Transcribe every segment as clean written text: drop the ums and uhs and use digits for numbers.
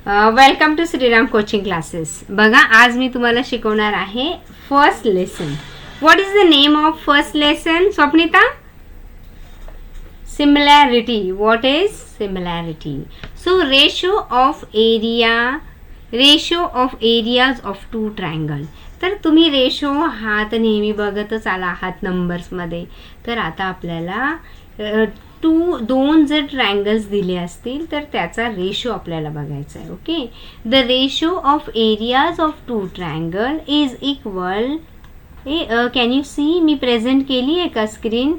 Welcome to Shriram coaching classes. बघा, आज मी तुम्हाला शिकवणार आहे first lesson. What is the name of first lesson, Swapnita? Similarity. What is similarity? So ratio of areas of two triangle. तर तुम्ही रेशो हा तर नेहमी बघतच आला आहात नंबर्समध्ये. तर आता आपल्याला दोन जर ट्रायंगल्स दिले असतील तर त्याचा रेशो आपल्याला बघायचा आहे. Okay, the ratio of areas of two triangle is equal. Can you see? मी प्रेझेंट केली आहे का स्क्रीन?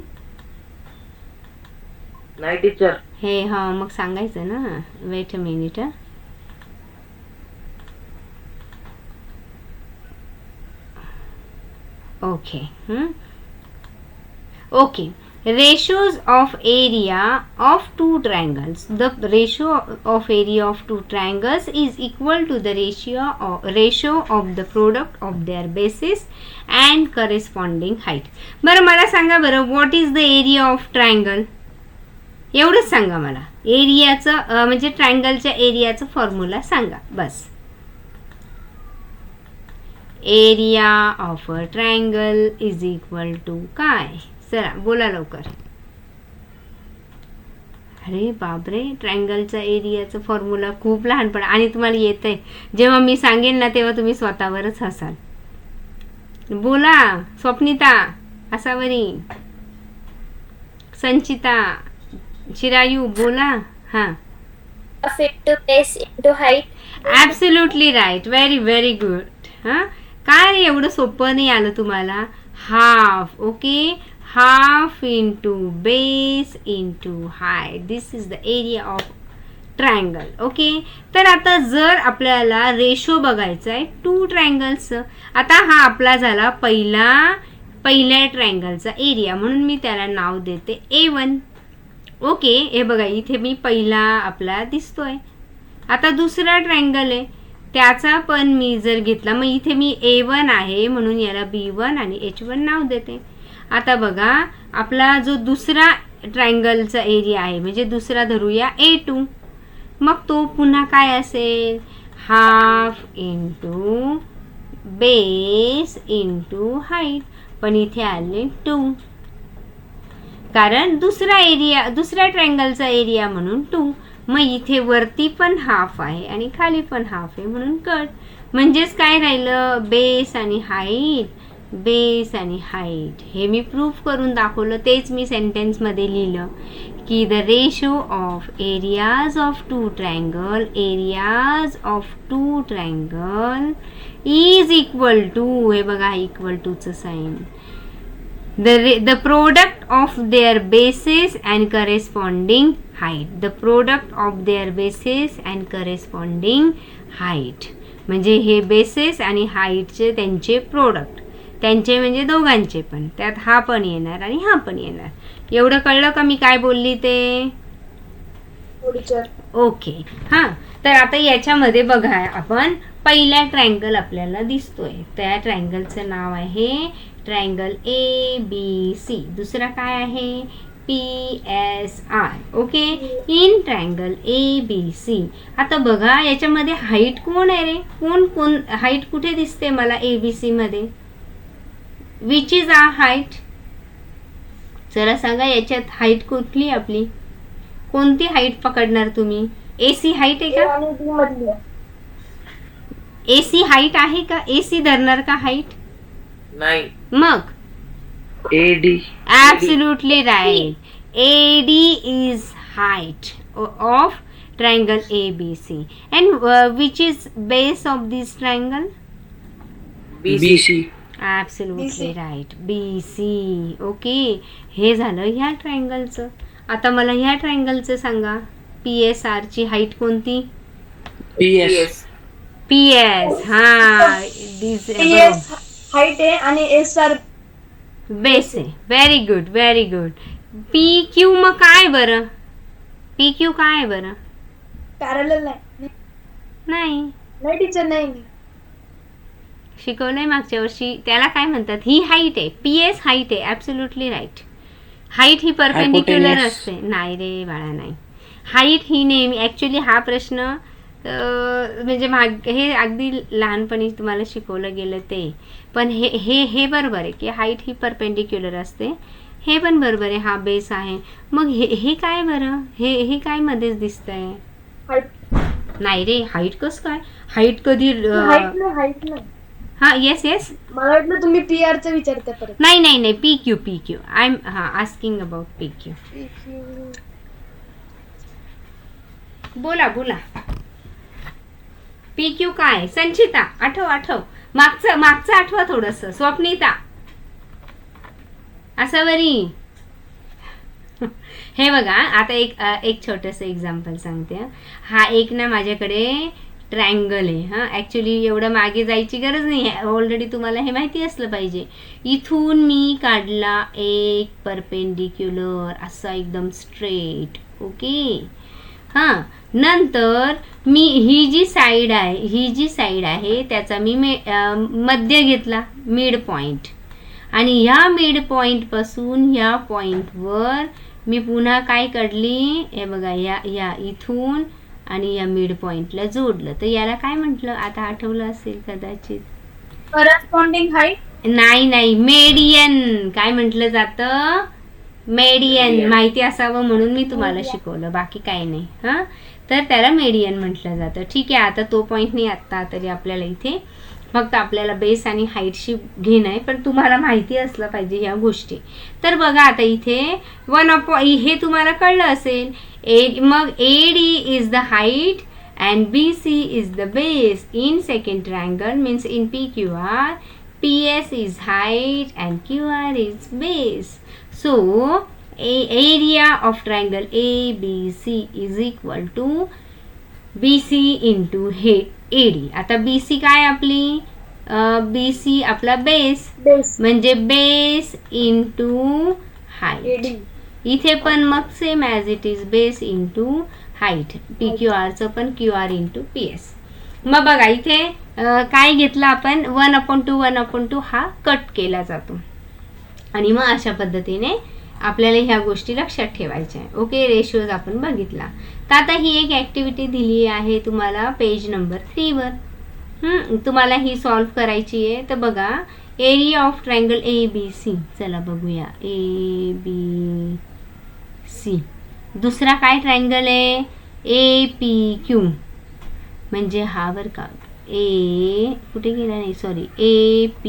नाही टीचर. हे हा, मग सांगायचं ना. Weight a minute. Okay okay. Ratios of area of two triangles. The ratio of area of two triangles is equal to the ratio of the product of their bases and corresponding height. बरं, मला सांगा बरं, what is the area of triangle? एवढंच सांगा मला. एरियाचं म्हणजे ट्रायंगलच्या एरियाचं formula सांगा बस. Area of a triangle is equal to काय? चला बोला लवकर. अरे बापरे, ट्रायंगलचा एरियाचा फॉर्म्युला खूप लहानपण आणि तुम्हाला येत आहे. जेव्हा मी सांगेन ना तेव्हा तुम्ही स्वतःवरच हसाल. बोला स्वप्निता, असावरी, संचिता, चिरायू, बोला. हां, into base into height. Absolutely right. Very very good. हां, काय रे एवढं सोपं नाही आलं तुम्हाला? Half. Okay, half into base into height. This is the area of triangle. Okay, तर आता जर आपल्याला रेशो बघायचा आहे टू ट्रायंगल्स. आता हा आपला झाला पहिल्या ट्रायंगलचा एरिया, म्हणून मी त्याला नाव देते A1. ओके, हे बघा इथे मी पहिला आपला दिसतोय. आता दुसरा ट्रायंगल आहे त्याचा पण मी जर घेतला, मग इथे मी A1 आहे म्हणून याला B1 आणि H1 नाव देते. आता बघा, आपला जो दुसरा ट्रायंगलचा एरिया आहे म्हणजे दुसरा धरूया A2. मग तो पुन्हा काय असेल? Half into base into height. पण इथे आले 2, कारण दुसऱ्या ट्रायंगलचा एरिया म्हणून 2. मग इथे वरती पण हाफ आहे आणि खाली पण हाफ आहे म्हणून कट. म्हणजेच काय राहिलं? बेस आणि हाईट, बेस आणि हाईट. हे मी प्रूफ करून दाखवलं. तेच मी सेंटेन्समध्ये लिहिलं की the ratio of areas of two triangle is equal to. हे बघा, इक्वल टूचं sign. The product of their bases and corresponding height. The product of their bases and corresponding height. म्हणजे हे बेसेस आणि हाईटचे त्यांचे प्रोडक्ट, त्यांचे म्हणजे दोघांचे पण, त्यात हा पण येणार आणि हा पण येणार. एवढं कळलं का मी काय बोलली ते? ओके. हां, तर आता याच्यामध्ये बघा, आपण पहिला ट्रायंगल आपल्याला दिसतोय. त्या ट्रायंगलचं नाव आहे ट्रायंगल ABC. दुसरा काय आहे? PSR. Okay, in triangle ABC. आता बघा, याच्यामध्ये हाईट कोण आहे रे? कोण हाईट कुठे दिसते मला ABC मध्ये? Which is a height? चला सांगा, याच्यात हाईट कुठली आपली? कोणती हाईट पकडणार तुम्ही? AC हाईट आहे का? AC हाईट आहे का? AC धरणार का हाईट? नाही. मग AD. Absolutely right. AD is height of triangle ABC. And which is base of this triangle? BC. Absolutely right, BC. Okay, हे झालं ह्या ट्रायंगलचं. आता मला ह्या ट्रायंगलचं सांगा, PSR ची हाईट कोणती? PS. हा, PS हाईट आहे आणि SR बेस आहे. Very good, very good. PQ मग काय बरं? PQ काय बरं? पॅरलल नाही टीचर, नाही शिकवलंय मागच्या वर्षी. त्याला काय म्हणतात? ही हाईट आहे, PS हाईट आहे. Absolutely right. हाईट ही परपेंडिक्युलर असते. नाही रे बाळा, नाही. हाईट ही नेहमी, ॲक्च्युली हा प्रश्न म्हणजे हे अगदी लहानपणी तुम्हाला शिकवलं गेलं ते, पण हे बरोबर आहे की हाईट ही परपेंडिक्युलर असते. हे पण बरोबर आहे, हा बेस आहे. मग हे काय बरं, हे काय मध्येच दिसतंय? नाही रे, हाईट कसं काय? हाईट कधी हाईट नाही. हा येस येस. मला वाटलं तुम्ही PR चं विचारता परत. नाही PQ I am asking about PQ. बोला PQ काय? संचिता आठव मागचं आठवा थोडस. स्वप्निता असं बरी. हे बघा आता एक छोटस एक्झाम्पल सांगते. हा एक ना माझ्याकडे ट्रायंगल आहे. हा ऍक्च्युली एवढं मागे जायची गरज नाही आहे, ऑलरेडी तुम्हाला हे माहिती असलं पाहिजे. इथून मी काढला एक परपेंडिक्युलर असा एकदम स्ट्रेट. ओके. हां नंतर मी ही जी साईड आहे त्याचा मी मध्य घेतला, मिड पॉइंट. आणि ह्या मिड पॉइंट पासून ह्या पॉइंटवर मी पुन्हा काय काढली, हे बघा या इथून आणि या मिड पॉइंटला जोडलं. तर याला काय म्हटलं, आता आठवलं असेल कदाचित. Corresponding height. नाही मेडियन. काय म्हटलं जातं? मेडियन. माहिती असावं म्हणून मी तुम्हाला शिकवलं, बाकी काही नाही. हां तर त्याला मेडियन म्हटलं जातं. ठीक आहे, आता तो पॉईंट नाही आत्ता तरी आपल्याला इथे, फक्त आपल्याला बेस आणि हाईटशी घेणं आहे, पण तुम्हाला माहिती असलं पाहिजे ह्या गोष्टी. तर बघा आता इथे हे तुम्हाला कळलं असेल. मग AD is the height and BC is the base in second triangle, means in PQR PS is height and QR is base. So area of triangle ABC is equal to BC into AD. आता BC काय आपली, BC आपला base, म्हणजे base into height. इथे पण मग same as it is base into height. PQRचं पण QR इंटू PS. मग बघा इथे काय घेतलं आपण, 1/2 हा कट केला जातो. आणि मग अशा पद्धतीने आपल्याला ह्या गोष्टी लक्षात ठेवायच्या आहे. ओके, रेशोज आपण बघितला. तर आता ही एक ॲक्टिव्हिटी दिली आहे तुम्हाला पेज नंबर 3 वर. तुम्हाला ही सॉल्व्ह करायची आहे. तर बघा, एरिया ऑफ ट्रायंगल ABC. चला बघूया, ABC. दुसरा काय ट्रायंगल आहे, APQ. म्हणजे हा बर का, कुठे गेला, नाही सॉरी, AP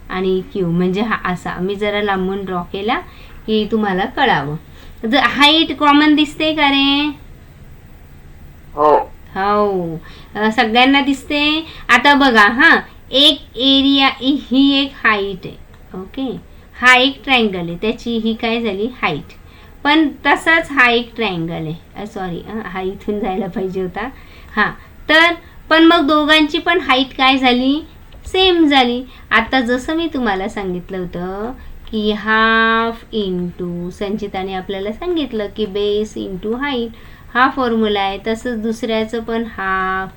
आणि Q म्हणजे हा असा. मी जरा लांबून ड्रॉ केला की तुम्हाला कळावं. हाईट कॉमन दिसते का रे? हो, सगळ्यांना दिसते. आता बघा, हा एक एरिया, ही एक हाईट आहे. ओके, हा एक ट्रायंगल आहे, त्याची ही काय झाली हाईट. पण तसाच हा एक ट्रायंगल आहे, सॉरी हा इथून जायला पाहिजे होता. हा तर पण मग दोघांची पण हाईट काय झाली, सेम झाली. आता जसं मी तुम्हाला सांगितलं होतं की हाफ इंटू, संचिताने आपल्याला सांगितलं की बेस इंटू हाईट हा फॉर्म्युला आहे. तसंच दुसऱ्याचं पण half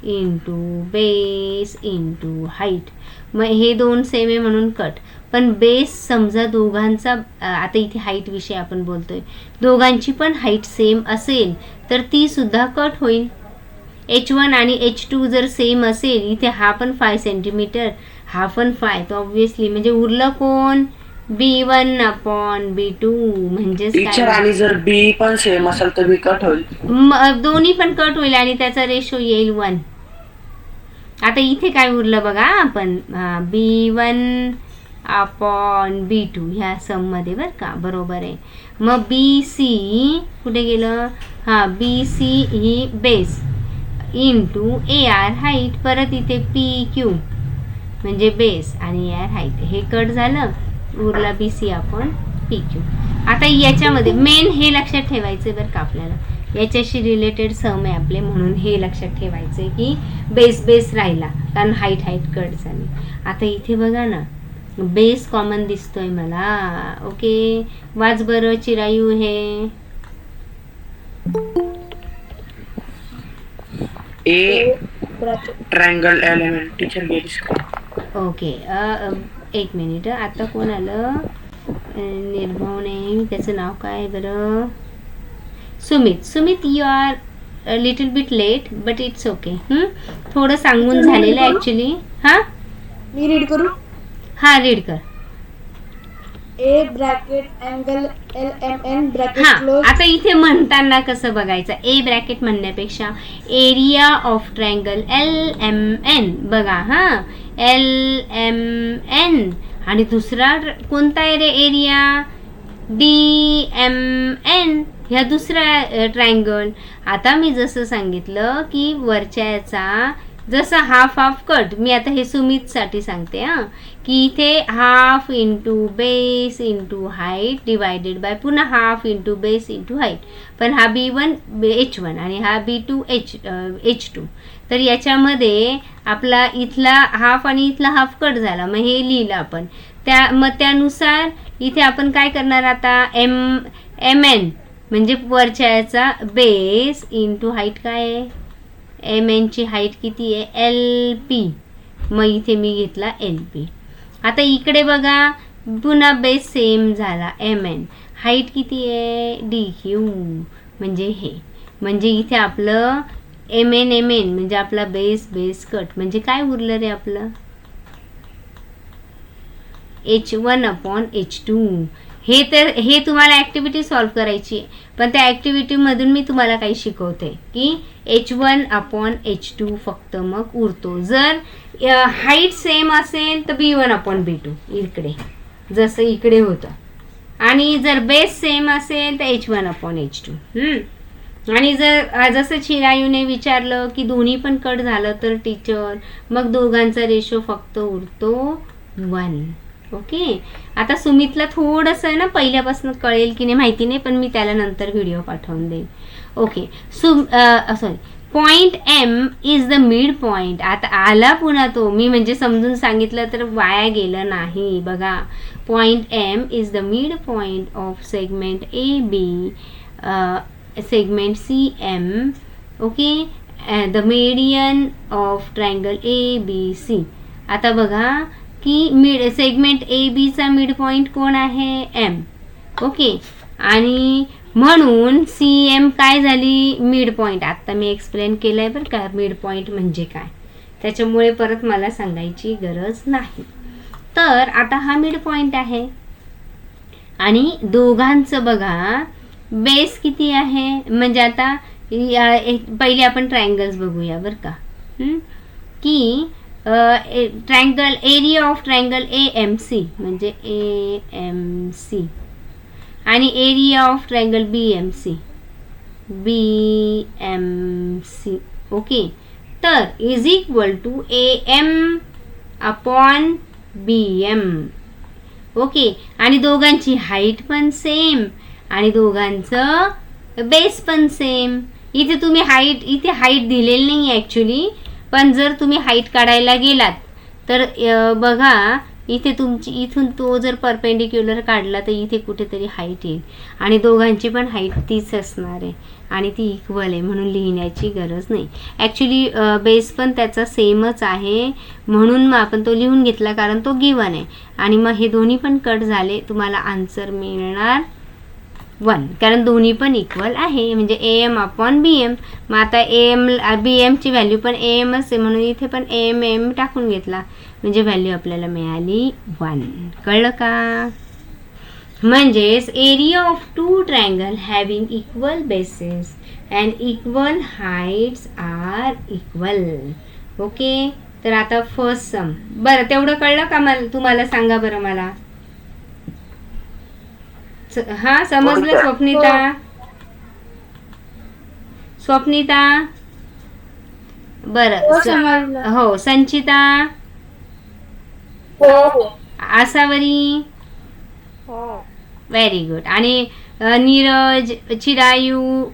into base into height. मग हे दोन सेम आहे म्हणून कट. पण बेस समजा दोघांचा, आता इथे हाईट विषयी आपण बोलतोय, दोघांची पण हाईट सेम असेल तर ती सुद्धा कट होईल. H1 आणि H2 जर सेम असेल, इथे हा पण 5 सेंटीमीटर, हा पण 5, तर ऑब्व्हियसली म्हणजे उरलं कोण, B1/B2. म्हणजे टीचर, आणि जर B पण सेम असेल तर B कट होईल. दोन्ही पण कट होईल आणि त्याचा रेशो येईल 1. आता इथे काय उरलं बघा, आपण B1/B2 ह्या सम मध्ये बर का, बरोबर आहे. मग BC कुठे गेलं, हा BC ही बेस इंटू AR हाईट. परत इथे PQ म्हणजे बेस आणि AR हाईट, हे कट झालं, उरला BC आपण PQ. आता याच्यामध्ये मेन हे लक्षात ठेवायचं बरं का आपल्याला, याच्याशी रिलेटेड सम आहे आपले, म्हणून हे लक्षात ठेवायचं की बेस राहिला, कारण हाईट कट झाली. आता इथे बघा ना, बेस कॉमन दिसतोय मला. ओके, वाच बरं चिरायू हे. A triangle element. टीचर गेलीस का? ओके, एक मिनिट. आता कोण आलं, निर्भव नाही, त्याचं नाव काय बरं, Sumit. You are little bit late but it's okay. थोडं सांगून झालेलं ॲक्च्युली. हां मी रीड करू. हां रीड कर. A bracket angle LMN bracket हां क्लोज. आता इथे म्हणताना कसं बघायचं, ए ब्रॅकेट म्हणण्यापेक्षा एरिया ऑफ ट्रायंगल LMN बघा. हां LMN आणि दुसरा कोणता आहे रे एरिया, DMN, ह्या दुसरा ट्रायंगल. आता मी जसं सांगितलं की वरच्या याचा जसं हाफ हाफ कट, मी आता हे सुमितसाठी सांगते हां, की इथे half into base into height divided by पुन्हा half into base into height. पण हा B1 H1 आणि हा B2 H2. तर याच्यामध्ये आपला इथला हाफ आणि इथला हाफ कट झाला, मग हे लिहिलं आपण. मग त्यानुसार इथे आपण काय करणार आता, MN म्हणजे वरच्या याचा बेस इंटू हाईट काय आहे, MN ची हाईट किती आहे LP, मग इथे मी घेतला LP. आता इकडे बघा पुन्हा बेस सेम झाला MN, हाईट किती आहे DQ म्हणजे हे, म्हणजे इथे आपलं MN म्हणजे आपला बेस कट म्हणजे काय उरलं रे आपलं H1/H2. हे तुम्हाला ॲक्टिव्हिटी सॉल्व्ह करायची आहे, पण त्या ॲक्टिव्हिटीमधून मी तुम्हाला काही शिकवते की H1/H2 फक्त मग उरतो. जर हाईट सेम असेल तर B1/B2 इकडे जसं इकडे होतं, आणि जर बेस सेम असेल तर H1/H2. आणि जर जसं चिरायूने विचारलं की दोन्ही पण कट झालं तर टीचर मग दोघांचा रेशो फक्त उरतो 1. ओके. आता सुमितला थोडंसं ना पहिल्यापासून कळेल की नाही माहिती नाही, पण मी त्याला नंतर व्हिडिओ पाठवून देईन. Okay. Sorry, point M is the mid point. आता आला पुन्हा तो, मी म्हणजे समजून सांगितलं तर वाया गेलं नाही. बघा, point M is the mid point of segment AB, segment CM. Okay. The median of triangle ABC. आता बघा की सेगमेंट AB चा मिड पॉइंट कोण आहे M. ओके. आणि म्हणून CM काय झाली मिड पॉइंट. आता मी एक्सप्लेन केलंय बरं का मिड पॉइंट म्हणजे काय, त्याच्यामुळे परत मला सांगायची गरज नाही. तर आता हा मिड पॉइंट आहे आणि दोघांचं बघा बेस किती आहे, म्हणजे आता पहिले आपण ट्रायंगल्स बघूया बरं का, की triangle area of triangle AMC म्हणजे AMC आणि area of triangle BMC. Okay. तर is equal to AM/BM. Okay. आणि दोघांची हाईट पण सेम आणि दोघांचं बेस पण सेम. इथे हाईट दिलेली नाही ॲक्च्युली, पण जर तुम्ही हाईट काढायला गेलात तर बघा इथे तुमची इथून तो जर परपेंडिक्युलर काढला तर इथे कुठेतरी हाईट येईल आणि दोघांची पण हाईट तीच असणार आहे आणि ती इक्वल आहे, म्हणून लिहिण्याची गरज नाही. ॲक्च्युली बेस पण त्याचा सेमच आहे म्हणून मग आपण तो लिहून घेतला कारण तो गिवन आहे. आणि मग हे दोन्ही पण कट झाले, तुम्हाला आन्सर मिळणार 1, कारण दोन्ही पण इक्वल आहे म्हणजे AM/BM. मग आता BM ची व्हॅल्यू पण AMच आहे म्हणून इथे पण AM टाकून घेतला म्हणजे व्हॅल्यू आपल्याला मिळाली 1. कळलं का? म्हणजेच area of two triangle having equal bases and equal heights are equal. Okay. तर आता फर्स्ट सम बरं तेवढं कळलं का मला, तुम्हाला सांगा बरं मला. हा समजलं स्वप्निता बरं हो. संचिता आसावरी व्हेरी गुड. आणि नीरज, चिरायू,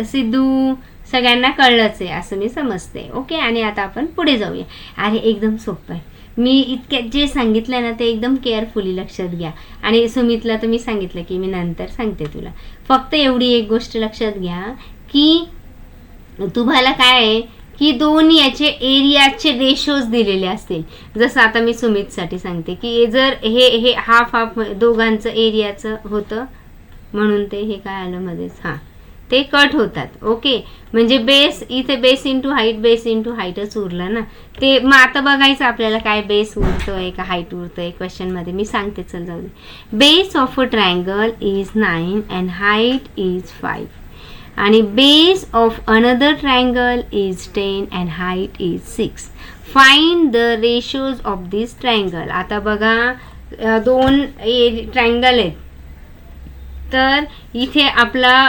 सिद्धू सगळ्यांना कळलंच आहे असं मी समजते. ओके. आणि आता आपण पुढे जाऊया. अरे एकदम सोपं आहे, मी इतक्यात जे सांगितलं ना ते एकदम केअरफुली लक्षात घ्या. आणि सुमितला तर मी सांगितलं की मी नंतर सांगते तुला. फक्त एवढी एक गोष्ट लक्षात घ्या की तुम्हाला काय आहे की दोन याचे एरियाचे रेशोज दिलेले असतील. जसं आता मी सुमितसाठी सांगते की जर हे हाफ दोघांचं एरियाचं होतं म्हणून ते हे काय आलं मध्येच. हां ते कट होतात. ओके, म्हणजे बेस इथे बेस इंटू हाईटच उरलं ना. ते मग आता बघायचं आपल्याला काय बेस उरतोय का हाईट उरतोय क्वेश्चनमध्ये. मी सांगते, चल जाऊ दे. Base of a triangle is 9 and height is 5 आणि base of another triangle is 10 and height is 6. Find the ratios of this triangle. आता बघा दोन ट्रायंगल आहेत, तर इथे आपला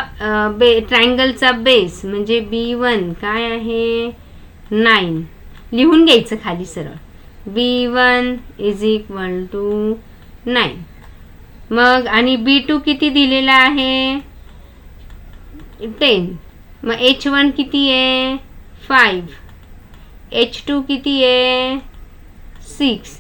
ट्रायंगलचा बेस म्हणजे B1 काय आहे 9 लिहून घ्यायचं खाली सरळ. B1 is equal to 9. मग आणि B2 किती दिलेला आहे 10. मग H1 किती आहे 5. H2 किती आहे 6.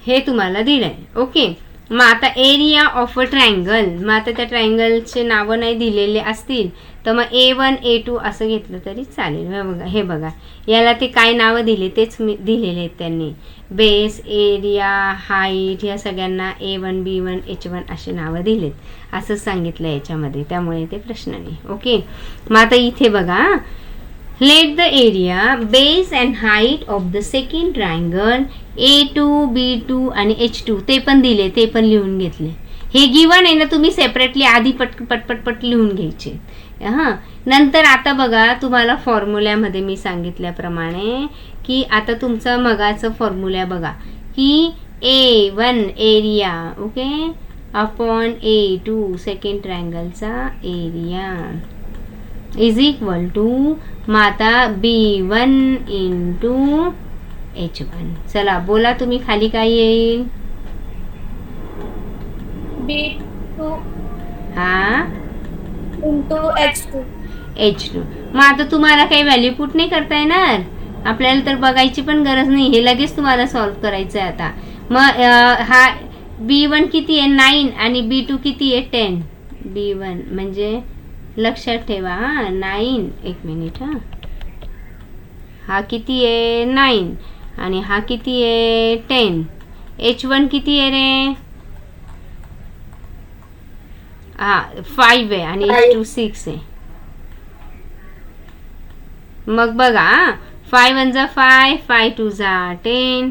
हे तुम्हाला दिलंय. ओके, मग आता एरिया ऑफ अ ट्रायंगल. मग आता त्या ट्रायंगलचे नावं नाही दिलेले असतील तर मग A1 A2 असं घेतलं तरी चालेल. हे बघा याला ते काय नावं दिले तेच मी दिलेले आहेत त्यांनी. बेस, एरिया, हाईट ह्या सगळ्यांना A1 B1 H1 असे नावं दिलेत असं सांगितलं याच्यामध्ये, त्यामुळे ते प्रश्न नाही. ओके, मग आता इथे बघा let the area base and height of the second triangle A2 B2 आणि H2 ते पण दिले, ते पण लिहून घेतले. हे गिवन आहे ना, तुम्ही सेपरेटली आधी पटपट लिहून घ्यायचे. हां, नंतर आता बघा तुम्हाला फॉर्म्युल्यामध्ये मी सांगितल्याप्रमाणे की आता तुमचं मगाचं फॉर्म्युला बघा की A1 area okay upon A2 second ट्रायंगलचा एरिया इज इक्वल टू मग आता B1 इंटू H1. चला बोला तुम्ही खाली काय येईल B2 हा इंटू H2. मग आता तुम्हाला काही व्हॅल्यू पुट नाही करता येणार, आपल्याला तर बघायची पण गरज नाही, हे लगेच तुम्हाला सॉल्व्ह करायचं आहे आता. मग हा B1 किती आहे 9 आणि B2 किती आहे 10. B1 म्हणजे लक्षात ठेवा हा 9. एक मिनिट हा किती आहे 9 आणि हा किती आहे 10. H1 किती आहे रे हा 5 आहे आणि H2 6 आहे. मग बघा 5 1 जा 5 5 2 जा 10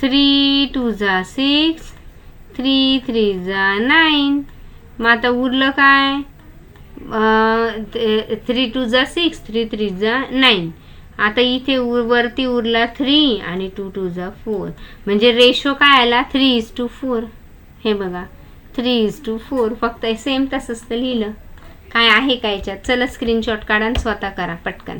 3 2 जा 6 3 3 जा 9. मग आता उरलं काय 3 2 जा 6 3 3 जा 9. आता इथे वरती उरला 3 आणि 2 2 जा 4 म्हणजे रेशो काय आला 3:4. हे बघा 3:4. फक्त सेम तसंच तर लिहिलं, काय आहे का याच्यात. चला स्क्रीनशॉट काढा आणि स्वतः करा पटकन.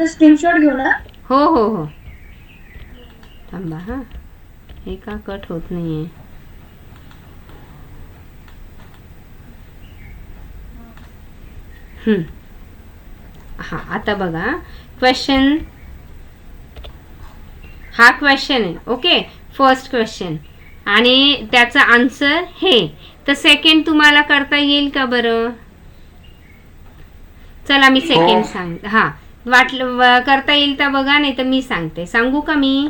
स्क्रीनशॉट घेऊ ना. हो हो हो थांबा हा, हे का कट होत नाहीये. हा आता बघा क्वेश्चन, हा क्वेश्चन आहे ओके फर्स्ट क्वेश्चन आणि त्याचा आन्सर हे. तर सेकंड तुम्हाला करता येईल का बरं. चला मी सेकंड सांग हा वाटलं करता येईल तर बघा, नाही तर मी सांगते. सांगू का मी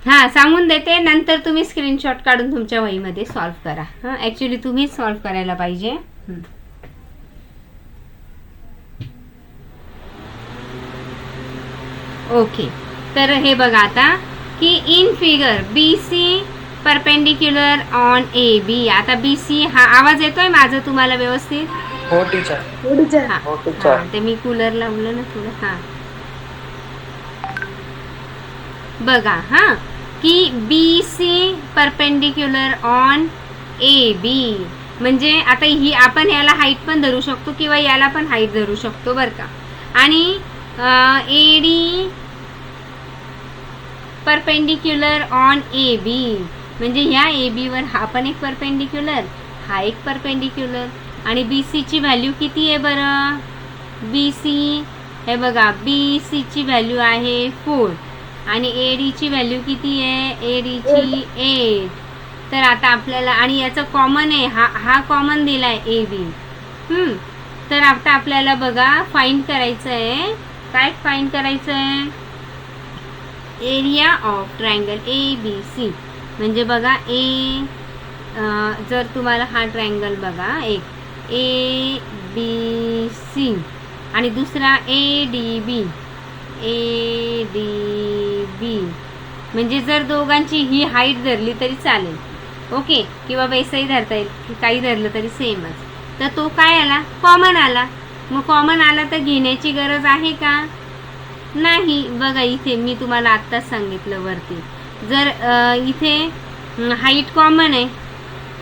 हा सांगून देते, नंतर तुम्ही स्क्रीनशॉट काढून तुमच्या वहीमध्ये सॉल्व्ह करा. हा ऍक्च्युली तुम्हीच सॉल्व्ह करायला पाहिजे. ओके, तर हे बघा आता की in figure BC perpendicular on AB. आता BC हा आवाज येतोय माझा तुम्हाला व्यवस्थित. हो टीचर. हा ते मी कूलर लावलं ना थोडं. हा बघा हा की BC परपेंडिक्युलर ऑन AB म्हणजे आता ही आपण याला हाईट पण धरू शकतो किंवा याला पण हाईट धरू शकतो बरं का. आणि AD परपेंडिक्युलर ऑन AB म्हणजे ह्या AB वर हा पण एक परपेंडिक्युलर, हा एक परपेंडिक्युलर. आणि BC ची व्हॅल्यू किती आहे बरं. BC हे बघा BC ची व्हॅल्यू आहे 4 आणि AD ची व्हॅल्यू किती आहे AD ची 8. तर आता आपल्याला आणि याचं कॉमन आहे, हा कॉमन दिलाय AB. तर आता आपल्याला बघा फाइंड करायचं आहे काय फाइंड करायचं आहे? Area of triangle ABC. म्हणजे बघा जर तुम्हाला हा ट्रायंगल बघा, एक ABC आणि दुसरा ADB. म्हणजे जर दोघांची ही हाईट धरली तरी चालेल, ओके, किंवा बेसही धरता येईल, काही धरलं तरी सेमच. तर तो काय आला? कॉमन आला. मग कॉमन आला तर घेण्याची गरज आहे का? नाही. बघा इथे मी तुम्हाला आत्ताच सांगितलं वरती, जर इथे हाईट कॉमन आहे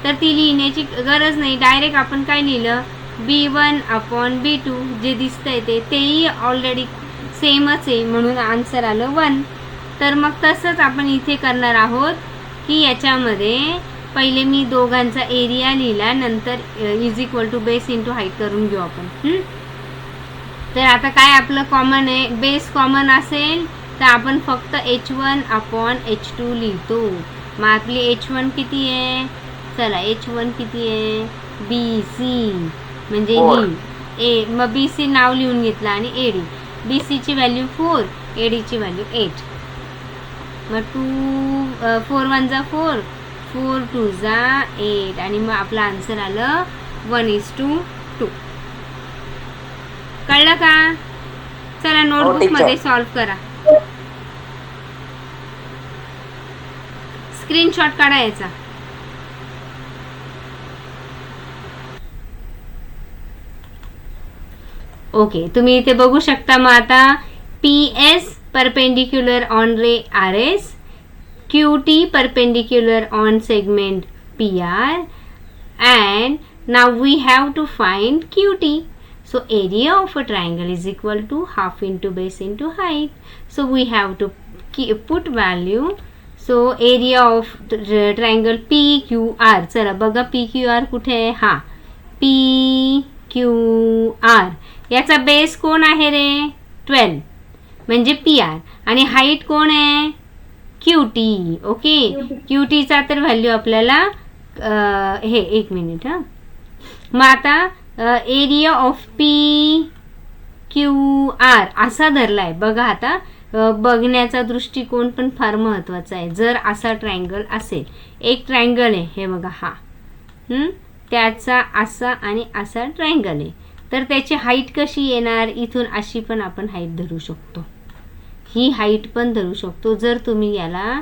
तर ती लिहिण्याची गरज नाही. डायरेक्ट आपण काय लिहिलं? B1/B2. जे दिसतंय तेही ऑलरेडी सेमच आहे, म्हणून आन्सर आलं 1. तर मग तसंच आपण इथे करणार आहोत की याच्यामध्ये पहिले मी दोघांचा एरिया लिहिला, नंतर is equal to base into height करून घेऊ आपण. तर आता काय आपलं कॉमन आहे? बेस कॉमन असेल तर आपण फक्त H1/H2 लिहितो. मग आपली H1 किती आहे? चला H1 किती आहे? BC. म्हणजे ही मग BC नाव लिहून घेतलं आणि AD. BC ची व्हॅल्यू 4, AD ची व्हॅल्यू 8. मग 4 1 जा 4, 4 2 जा 8 आणि मग आपलं आन्सर आलं 1:2. कळलं का? चला नोटबुक मध्ये सॉल्व करा. स्क्रीनशॉट काढा याचा. ओके, तुम्ही इथे बघू शकता. मग आता PS perpendicular on ray RS, QT perpendicular on segment PR, and now we have to find QT. So area of a triangle is equal to half into base into height. So we have to put value. So area of triangle PQR. चला बघा PQR कुठे आहे? हा PQR. याचा base कोण आहे रे? 12 म्हणजे PR. आणि हाईट कोण आहे? QT. ओके, QTचा तर व्हॅल्यू आपल्याला हे 1 मिनिट. मग आता एरिया ऑफ PQR असा धरलाय. बघा आता बघण्याचा दृष्टिकोन पण फार महत्वाचा आहे. जर असा ट्रायंगल असेल, एक ट्रायंगल आहे हे बघा, हा त्याचा असा आणि असा ट्रायंगल आहे, तर त्याची हाईट कशी येणार? इथून अशी पण आपण हाईट धरू शकतो, ही हाईट पण धरू शकतो जर तुम्ही याला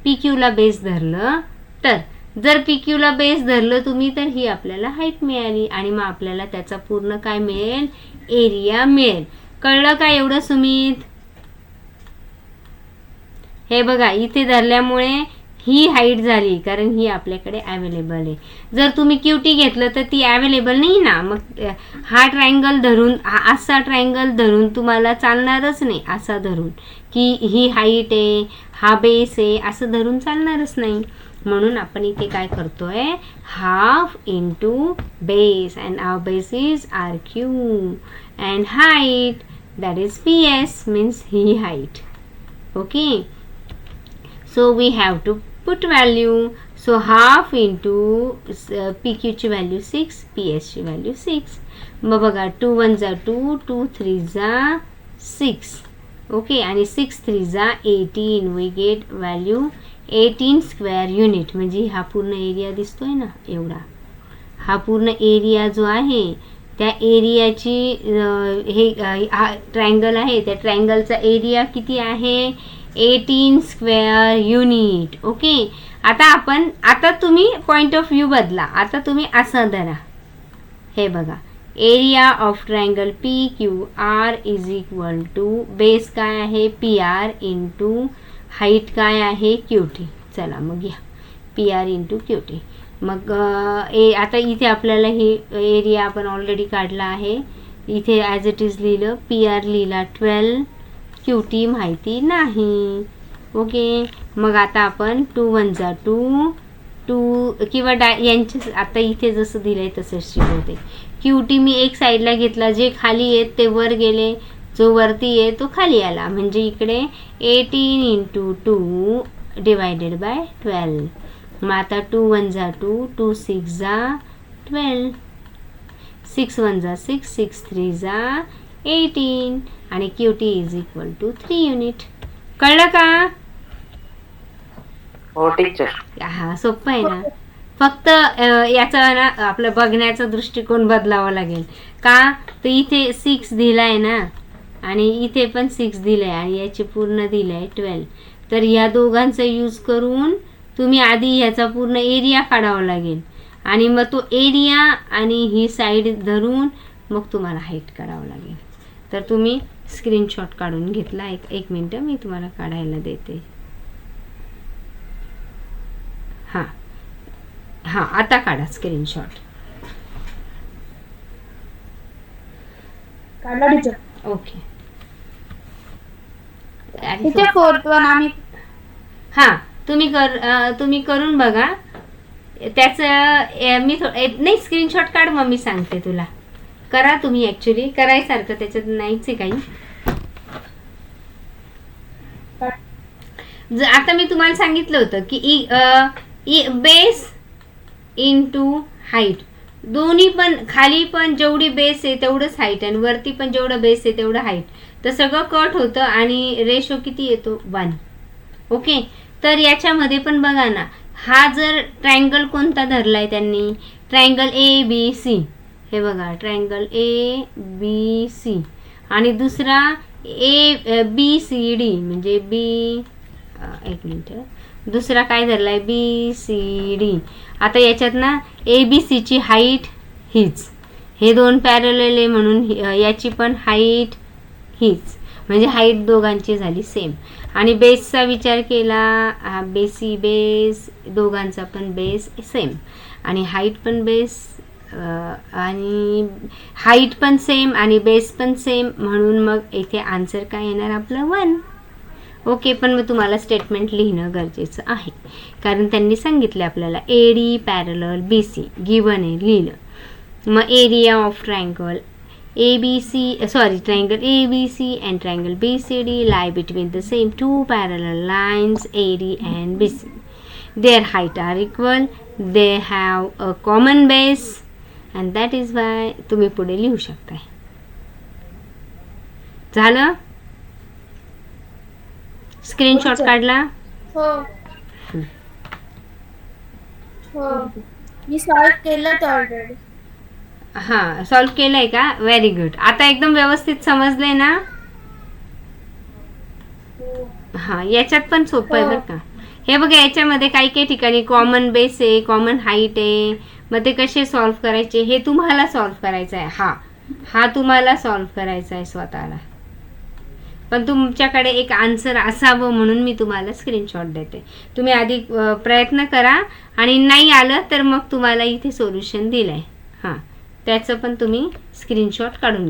PQ ला बेस धरलं तर. जर PQ ला बेस धरलं तुम्ही तर ही आपल्याला हाईट मिळाली आणि मग आपल्याला त्याचा पूर्ण काय मिळेल? एरिया मिळेल. कळलं का एवढं सुमित? हे बघा इथे धरल्यामुळे ही हाईट झाली, कारण ही आपल्याकडे अवेलेबल आहे. जर तुम्ही QT घेतलं तर ती अवेलेबल नाही ना. मग हा ट्रायंगल धरून, असा ट्रायंगल धरून तुम्हाला चालणारच नाही. असा धरून की ही हाईट आहे, हा बेस आहे, असं धरून चालणारच नाही. म्हणून आपण इथे काय करतोय? Half into base, and our base is RQ and height that is PS, means ही height. Okay, so we have to put value. So half into PQ ची व्हॅल्यू 6, PS ची व्हॅल्यू 6. मग बघा 2 1 जा 2, 2 3 जा 6. ओके, आणि 6 3 जा 18. We get value 18 square unit. म्हणजे हा पूर्ण एरिया दिसतोय ना एवढा. हा पूर्ण एरिया जो आहे त्या एरियाची हे ट्रायंगल आहे, त्या ट्रायंगलचा एरिया किती आहे? 18 स्क्वेअर युनिट. ओके, आता तुम्ही पॉइंट ऑफ व्ह्यू बदला. आता तुम्ही असं धरा. हे बघा, area of triangle PQR is equal to base काय आहे? PR इंटू हाईट काय आहे? QT. चला मग या PR इंटू QT. मग आता इथे आपल्याला ही एरिया आपण ऑलरेडी काढला आहे. इथे ॲज इट इज लिहिलं, PR लिहिला 12, QT माहिती नाही. ओके, मग आता आपण 2 1 जा 2, 2 किंवा यांचे आता इथे जसं दिलंय तसंच शिकवते. QT मी एक साईडला घेतला, जे खाली येत ते वर गेले, जो वरती आहे तो खाली आला. म्हणजे इकडे 18 इंटू 2 डिवायडेड बाय 12. मग आता 2 1 जा 2, 2 6 जा 12, 6 1 जा 6, 6 3 जा 18. आणि QT is equal to 3 unit. कळलं का? हो टीचर. हा सोपं आहे ना. फक्त याचा ना आपलं बघण्याचा दृष्टिकोन बदलावा लागेल. का तर इथे 6 दिलाय ना आणि इथे पण 6 दिलंय आणि याचे पूर्ण दिलंय 12. तर या दोघांचा यूज करून तुम्ही आधी ह्याचा पूर्ण एरिया काढावा लागेल आणि मग तो एरिया आणि ही साईड धरून मग तुम्हाला हाईट काढावं लागेल. तर तुम्ही स्क्रीनशॉट काढून घेतला. एक मिनटं मी तुम्हाला काढायला देते. हां हां आता काढा स्क्रीनशॉट. काढला teacher. Okay. Teacher fourth one आम्ही हां तुम्ही करून बघा. त्याचं मी नाही स्क्रीनशॉट काढ मग मी सांगते तुला. करा तुम्ही. ॲक्च्युली करायसारखं त्याच्यात नाहीच आहे काही. आता मी तुम्हाला सांगितलं होतं की बेस इंटू हाईट दोन्ही पण खाली पण जेवढी बेस आहे तेवढंच हाईट आणि वरती पण जेवढं बेस आहे तेवढं हाईट. तर सगळं कट होतं आणि रेशो किती येतो 1. ओके. तर याच्यामध्ये पण बघा ना हा जर ट्रायंगल कोणता धरलाय त्यांनी ट्रायंगल ABC. हे बघा ट्रायंगल ABC आणि दुसरा ABCD म्हणजे एक मिनिट दुसरा काय धरलाय BCD. आता याच्यात ना ABCची हाईट हीच. हे 2 पॅरलल आहे म्हणून याची पण हाईट हीच. म्हणजे हाईट दोघांची झाली सेम. आणि बेसचा विचार केला बेस दोघांचा पण बेस सेम आणि हाईट पण बेस आणि हाईट पण सेम आणि बेस पण सेम म्हणून मग इथे आन्सर काय येणार आपलं 1. ओके. पण मग तुम्हाला स्टेटमेंट लिहिणं गरजेचं आहे कारण त्यांनी सांगितलं आपल्याला AD पॅरलल BC गिवन आहे लिहिलं. मग area of triangle triangle ABC and triangle BCD lie between the same 2 parallel lines AD and BC. Their height are equal. They have a common base and that is why तुम्ही पुढे लिहू शकताय. झालं? Screenshot काढला? हो हो मी solve केलं तर ऑलरेडी. हां सॉल्व केलंय का? Very good. आता एकदम व्यवस्थित समजलंय ना? हां याच्यात पण सोपं आहे बरं का. हे बघा याच्यामध्ये काही काही ठिकाणी कॉमन बेस आहे कॉमन हाईट आहे. मग ते कसे सॉल्व करायचे हे तुम्हाला सॉल्व करायचं आहे. हा तुम्हाला सॉल्व करायचा आहे स्वतःला. पण तुमच्याकडे एक आन्सर असावं म्हणून मी तुम्हाला स्क्रीनशॉट देते. तुम्ही आधी प्रयत्न करा आणि नाही आलं तर मग तुम्हाला इथे सोल्युशन दिलंय. हां त्याचं पण तुम्ही स्क्रीनशॉट काढून